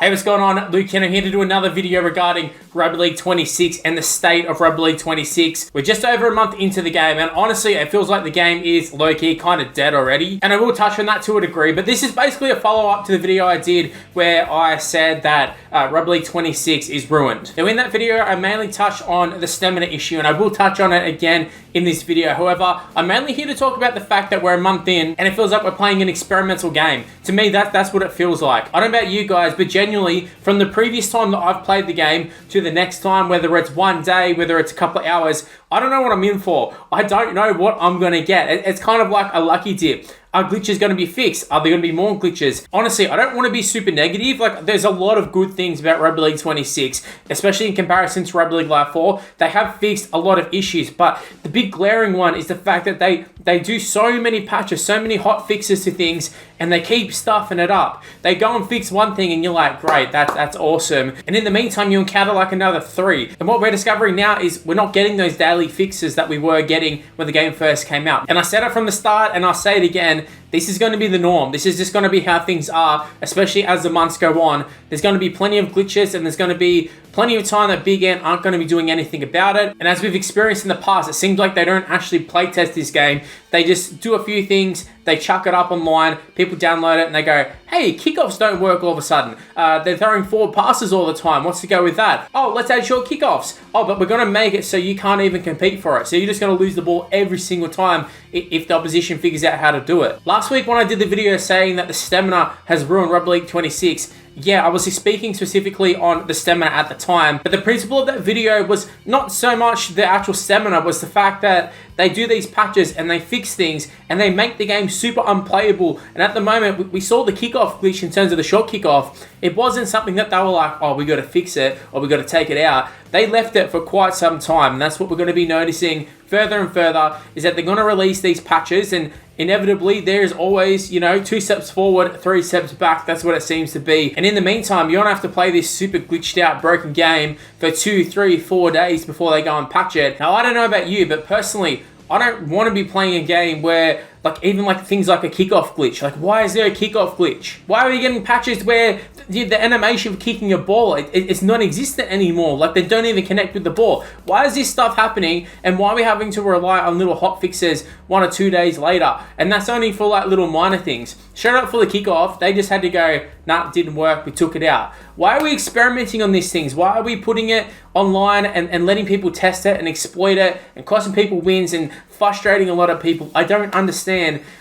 Hey, what's going on? Luke here. I'm here to do another video regarding Rugby League 26 and the state of Rugby League 26. We're just over a month into the game, and honestly, it feels like the game is low-key kind of dead already. And I will touch on that to a degree, but this is basically a follow-up to the video I did where I said that Rugby League 26 is ruined. Now, in that video, I mainly touched on the stamina issue, and I will touch on it again in this video. However, I'm mainly here to talk about the fact that we're a month in, and it feels like we're playing an experimental game. To me, that's what it feels like. I don't know about you guys, but genuinely, from the previous time that I've played the game to the next time, whether it's one day, whether it's a couple of hours, I don't know what I'm in for. I don't know what I'm going to get. It's kind of like a lucky dip. Are glitches going to be fixed? Are there going to be more glitches? Honestly, I don't want to be super negative. Like, there's a lot of good things about Rugby League 26, especially in comparison to Rugby League Live 4. They have fixed a lot of issues, but the big glaring one is the fact that they do so many patches, so many hot fixes to things, and they keep stuffing it up. They go and fix one thing, and you're like, great, that's awesome. And in the meantime, you encounter like another 3. And what we're discovering now is we're not getting those daily fixes that we were getting when the game first came out. And I said it from the start, and I'll say it again, this is going to be the norm. This is just going to be how things are, especially as the months go on. There's going to be plenty of glitches, and there's going to be plenty of time that Big Ant aren't going to be doing anything about it. And as we've experienced in the past, it seems like they don't actually play test this game. They just do a few things, they chuck it up online, people download it, and they go, hey, kickoffs don't work all of a sudden. They're throwing forward passes all the time. What's to go with that? Oh, let's add short kickoffs. Oh, but we're going to make it so you can't even compete for it. So you're just going to lose the ball every single time if the opposition figures out how to do it. Last week when I did the video saying that the stamina has ruined Rugby League 26, yeah, I was speaking specifically on the stamina at the time, but the principle of that video was not so much the actual stamina, was the fact that they do these patches and they fix things and they make the game super unplayable. And at the moment, we saw the kickoff glitch in terms of the short kickoff. It wasn't something that they were like, oh, we got to fix it or we got to take it out. They left it for quite some time, and that's what we're going to be noticing further and further, is that they're going to release these patches, and inevitably there's always, 2 steps forward, 3 steps back. That's what it seems to be. And in the meantime, you don't have to play this super glitched out, broken game for 2, 3, 4 days before they go and patch it. Now, I don't know about you, but personally, I don't want to be playing a game where even things like a kickoff glitch. Like, why is there a kickoff glitch? Why are we getting patches where the animation of kicking a ball, it's non-existent anymore? Like, they don't even connect with the ball. Why is this stuff happening, and why are we having to rely on little hot fixes 1 or 2 days later? And that's only for little minor things. Straight up for the kickoff, they just had to go, nah, it didn't work, we took it out. Why are we experimenting on these things? Why are we putting it online and letting people test it and exploit it and costing people wins and frustrating a lot of people? I don't understand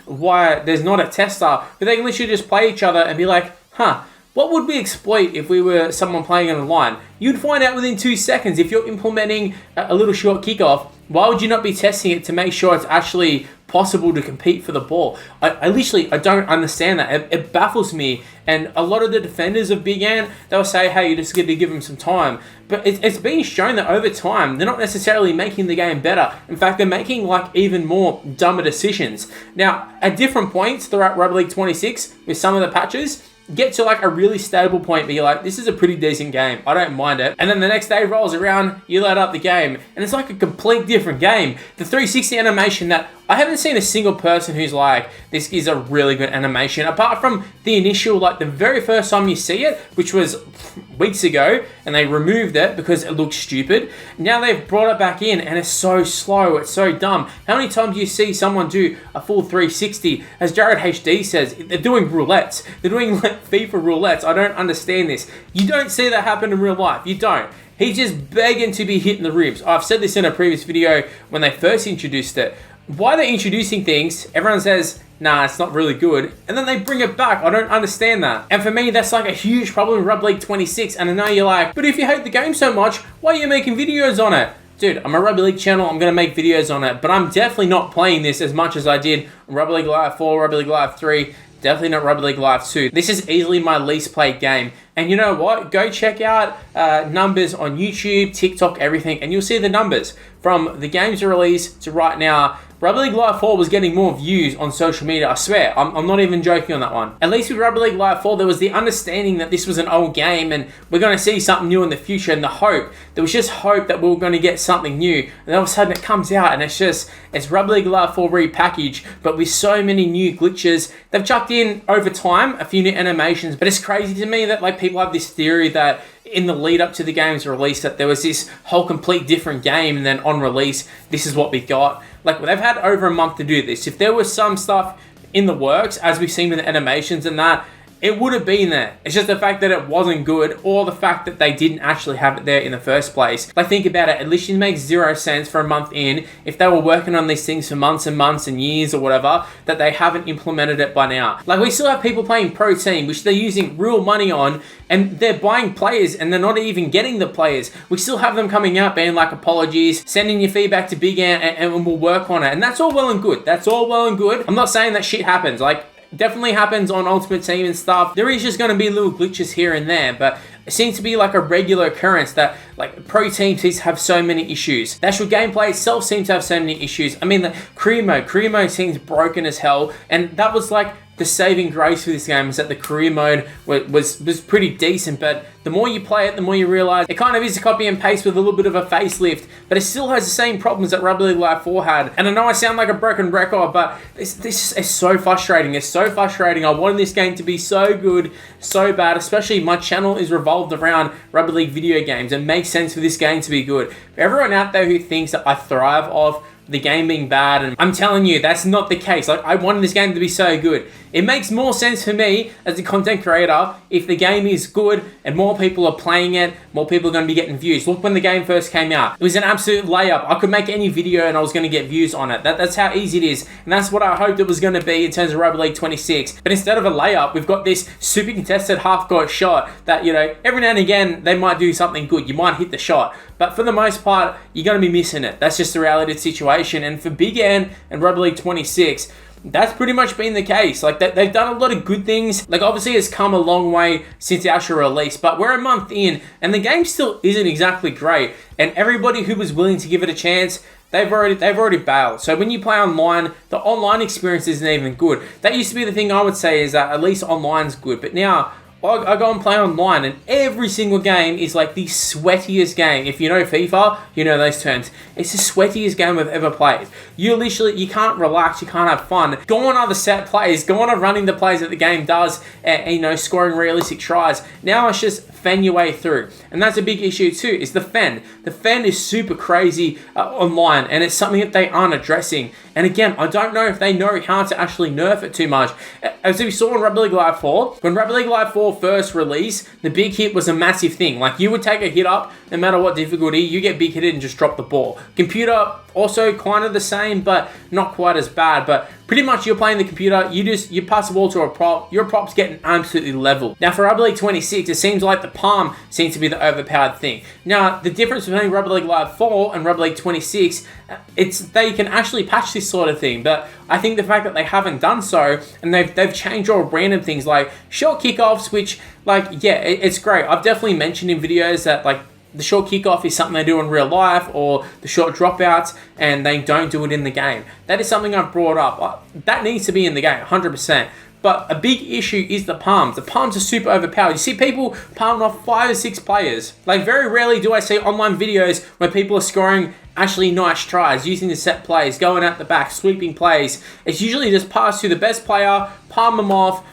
why there's not a tester, but they can literally just play each other and be like, what would we exploit if we were someone playing it online? You'd find out within 2 seconds. If you're implementing a little short kickoff, why would you not be testing it to make sure it's actually possible to compete for the ball? I don't understand that. It baffles me. And a lot of the defenders of Big Ant, they'll say, hey, you just got to give them some time. But it's being shown that over time, they're not necessarily making the game better. In fact, they're making even more dumber decisions. Now, at different points throughout Rugby League 26, with some of the patches, get to a really stable point where you're like, this is a pretty decent game, I don't mind it. And then the next day rolls around, you load up the game, and it's like a complete different game. The 360 animation, that I haven't seen a single person who's like, this is a really good animation, apart from the initial, the very first time you see it, which was weeks ago, and they removed it because it looked stupid. Now they've brought it back in, and it's so slow, it's so dumb. How many times do you see someone do a full 360? As Jared HD says, they're doing roulettes. They're doing FIFA roulettes. I don't understand this. You don't see that happen in real life. You don't. He's just begging to be hit in the ribs. I've said this in a previous video when they first introduced it. Why they're introducing things, everyone says, nah, it's not really good, and then they bring it back. I don't understand that. And for me, that's a huge problem in Rugby League 26, and I know you're like, but if you hate the game so much, why are you making videos on it? Dude, I'm a Rugby League channel, I'm going to make videos on it, but I'm definitely not playing this as much as I did on Rugby League Live 4, Rugby League Live 3, definitely not Rugby League Live 2. This is easily my least played game. And you know what? Go check out numbers on YouTube, TikTok, everything, and you'll see the numbers from the game's release to right now. Rugby League Live 4 was getting more views on social media, I swear. I'm not even joking on that one. At least with Rugby League Live 4, there was the understanding that this was an old game and we're going to see something new in the future, and the hope. There was just hope that we were going to get something new, and all of a sudden it comes out and it's Rugby League Live 4 repackaged, but with so many new glitches. They've chucked in, over time, a few new animations, but it's crazy to me that people have this theory that in the lead up to the game's release that there was this whole complete different game, and then on release, this is what we got. They've had over a month to do this. If there was some stuff in the works, as we've seen with the animations and that, it would have been there. It's just the fact that it wasn't good, or the fact that they didn't actually have it there in the first place. Think about it, it literally makes zero sense for a month in, if they were working on these things for months and months and years or whatever, that they haven't implemented it by now. We still have people playing Pro Team, which they're using real money on, and they're buying players and they're not even getting the players. We still have them coming out being apologies, sending your feedback to Big Ant, and we'll work on it. And that's all well and good. That's all well and good. I'm not saying that shit happens. Definitely happens on Ultimate Team and stuff. There is just going to be little glitches here and there, but it seems to be a regular occurrence that pro teams have so many issues. The actual gameplay itself seems to have so many issues. I mean, the career mode seems broken as hell, and that was the saving grace for this game, is that the career mode was pretty decent, but the more you play it, the more you realize it kind of is a copy and paste with a little bit of a facelift, but it still has the same problems that Rugby League Live 4 had. And I know I sound like a broken record, but this is so frustrating. It's so frustrating. I wanted this game to be so good, so bad, especially my channel is revolved around Rugby League video games. It makes sense for this game to be good. For everyone out there who thinks that I thrive off the game being bad, and I'm telling you, that's not the case. I wanted this game to be so good. It makes more sense for me as a content creator if the game is good and more people are playing it, more people are going to be getting views. Look, when the game first came out, it was an absolute layup. I could make any video and I was going to get views on it. That's how easy it is, and that's what I hoped it was going to be in terms of Rugby League 26. But instead of a layup, we've got this super contested half-court shot that, every now and again, they might do something good. You might hit the shot, but for the most part, you're going to be missing it. That's just the reality of the situation. And for Big Ant and Rugby League 26, that's pretty much been the case. They've done a lot of good things. Obviously it's come a long way since the actual release, but we're a month in and the game still isn't exactly great. And everybody who was willing to give it a chance, they've already bailed. So when you play online, the online experience isn't even good. That used to be the thing I would say, is that at least online's good, but now I go and play online, and every single game is the sweatiest game. If you know FIFA, you know those terms. It's the sweatiest game I've ever played. You can't relax, you can't have fun. Go on other set plays, go on running the plays that the game does, and scoring realistic tries. Now it's just fen your way through. And that's a big issue too, is the fen. The fen is super crazy online, and it's something that they aren't addressing. And again, I don't know if they know how to actually nerf it too much. As we saw in Rugby League Live 4, when Rugby League Live 4 first released, the big hit was a massive thing. You would take a hit up, no matter what difficulty, you get big hitted and just drop the ball. Computer, also kind of the same, but not quite as bad. But pretty much you're playing the computer, you pass the ball to a prop, your prop's getting absolutely leveled. Now for Rugby League 26, it seems like the palm seems to be the overpowered thing. Now the difference between Rugby League Live 4 and Rugby League 26, it's they can actually patch this sort of thing, but I think the fact that they haven't done so, and they've changed all random things like short kickoffs, which it's great. I've definitely mentioned in videos that the short kickoff is something they do in real life, or the short dropouts, and they don't do it in the game. That is something I've brought up. That needs to be in the game, 100%. But a big issue is the palms. The palms are super overpowered. You see people palming off 5 or 6 players. Very rarely do I see online videos where people are scoring actually nice tries, using the set plays, going out the back, sweeping plays. It's usually just pass to the best player, palm off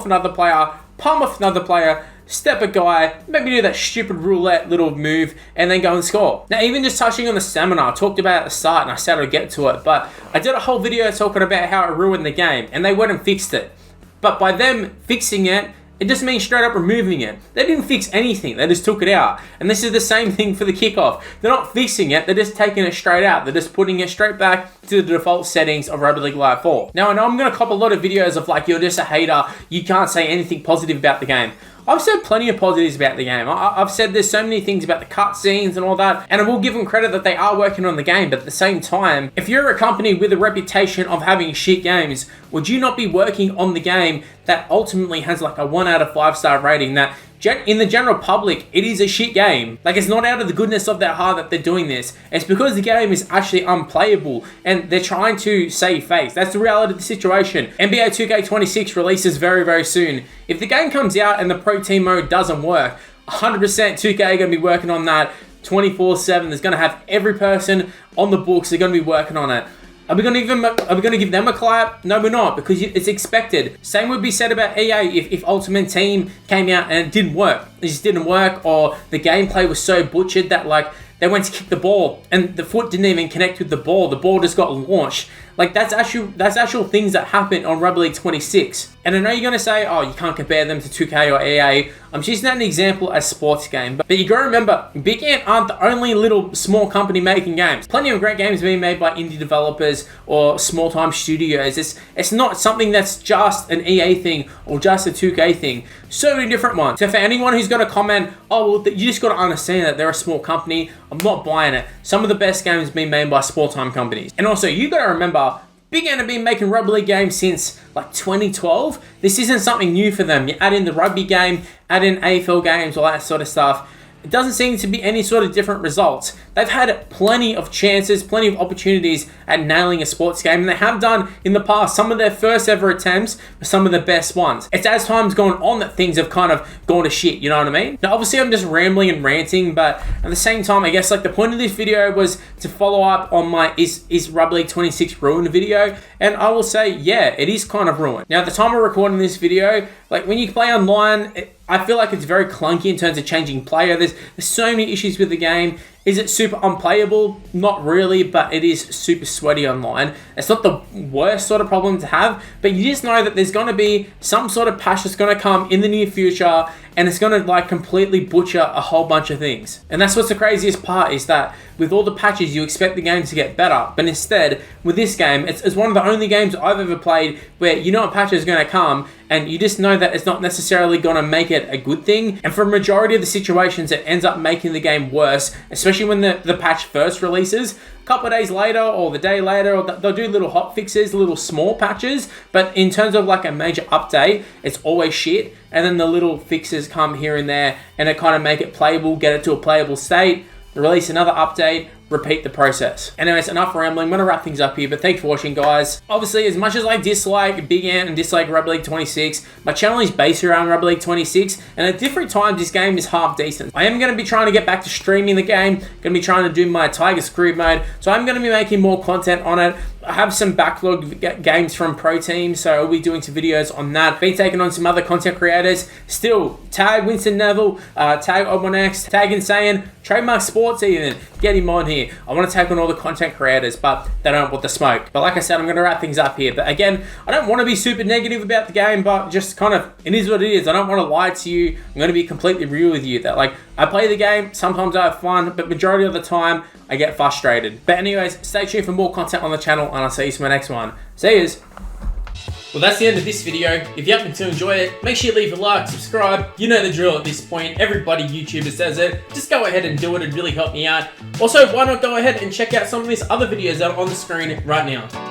another player, palm off another player, step a guy, maybe do that stupid roulette little move, and then go and score. Now, even just touching on the stamina, I talked about it at the start, and I started to get to it, but I did a whole video talking about how it ruined the game, and they went and fixed it. But by them fixing it, it just means straight up removing it. They didn't fix anything, they just took it out. And this is the same thing for the kickoff. They're not fixing it, they're just taking it straight out. They're just putting it straight back to the default settings of Rugby League Live 4. Now, I know I'm going to cop a lot of videos of you're just a hater, you can't say anything positive about the game. I've said plenty of positives about the game. I've said there's so many things about the cutscenes and all that, and I will give them credit that they are working on the game, but at the same time, if you're a company with a reputation of having shit games, would you not be working on the game that ultimately has a 1 out of 5 star rating that in the general public, it is a shit game. Like, it's not out of the goodness of their heart that they're doing this. It's because the game is actually unplayable and they're trying to save face. That's the reality of the situation. NBA 2K26 releases very, very soon. If the game comes out and the pro team mode doesn't work, 100% 2K are going to be working on that 24/7. There's going to have every person on the books. They're going to be working on it. Are we going to give them a clap? No, we're not, because it's expected. Same would be said about EA if Ultimate Team came out and it didn't work. It just didn't work, or the gameplay was so butchered that, like, they went to kick the ball and the foot didn't even connect with the ball. The ball just got launched. Like, that's actual things that happen on Rugby League 26. And I know you're going to say, oh, you can't compare them to 2K or EA. I'm just using that an example as sports game. But you got to remember, Big Ant aren't the only little small company making games. Plenty of great games being made by indie developers or small-time studios. It's not something that's just an EA thing or just a 2K thing. So many different ones. So for anyone who's going to comment, oh, well, you just got to understand that they're a small company, I'm not buying it. Some of the best games being made by small-time companies. And also, you got to remember, Big Ant have been making Rugby League games since like 2012. This isn't something new for them. You add in the rugby game, add in AFL games, all that sort of stuff. It doesn't seem to be any sort of different results. They've had plenty of chances, plenty of opportunities at nailing a sports game, and they have done in the past. Some of their first ever attempts were some of the best ones. It's as time's gone on that things have kind of gone to shit, you know what I mean? Now, obviously, I'm just rambling and ranting, but at the same time, I guess like the point of this video was to follow up on my Is Rugby League 26 ruined video, and I will say, yeah, it is kind of ruined. Now, at the time of recording this video, like when you play online, I feel like it's very clunky in terms of changing player. There's so many issues with the game. Is it super unplayable? Not really, but it is super sweaty online. It's not the worst sort of problem to have, but you just know that there's going to be some sort of patch that's going to come in the near future, and it's going to like completely butcher a whole bunch of things. And that's what's the craziest part, is that with all the patches, you expect the game to get better, but instead, with this game, it's one of the only games I've ever played where you know a patch is going to come, and you just know that it's not necessarily going to make it a good thing. And for a majority of the situations, it ends up making the game worse, especially when the patch first releases. A couple of days later or the day later, or they'll do little hot fixes, little small patches, but in terms of like a major update, it's always shit. And then the little fixes come here and there, and it kind of make it playable, get it to a playable state, release another update, repeat the process. Anyways, enough rambling. I'm going to wrap things up here, but thanks for watching, guys. Obviously, as much as I dislike Big Ant and dislike Rugby League 26, my channel is based around Rugby League 26, and at different times, this game is half decent. I am going to be trying to get back to streaming the game, going to be trying to do my Tiger Screw mode, so I'm going to be making more content on it. I have some backlog games from pro teams, so I'll be doing some videos on that. Been taking on some other content creators. Still, tag Winston Neville, tag OdmonX, tag Insane, Trademark Sports even. Get him on here. I want to take on all the content creators, but they don't want the smoke. But like I said, I'm going to wrap things up here. But again, I don't want to be super negative about the game, but just kind of, it is what it is. I don't want to lie to you. I'm going to be completely real with you that like, I play the game, sometimes I have fun, but majority of the time, I get frustrated. But anyways, stay tuned for more content on the channel, and I'll see you in my next one. See yous. Well, that's the end of this video. If you happen to enjoy it, make sure you leave a like, subscribe. You know the drill at this point. Everybody YouTuber says it. Just go ahead and do it. It'd really help me out. Also, why not go ahead and check out some of these other videos that are on the screen right now.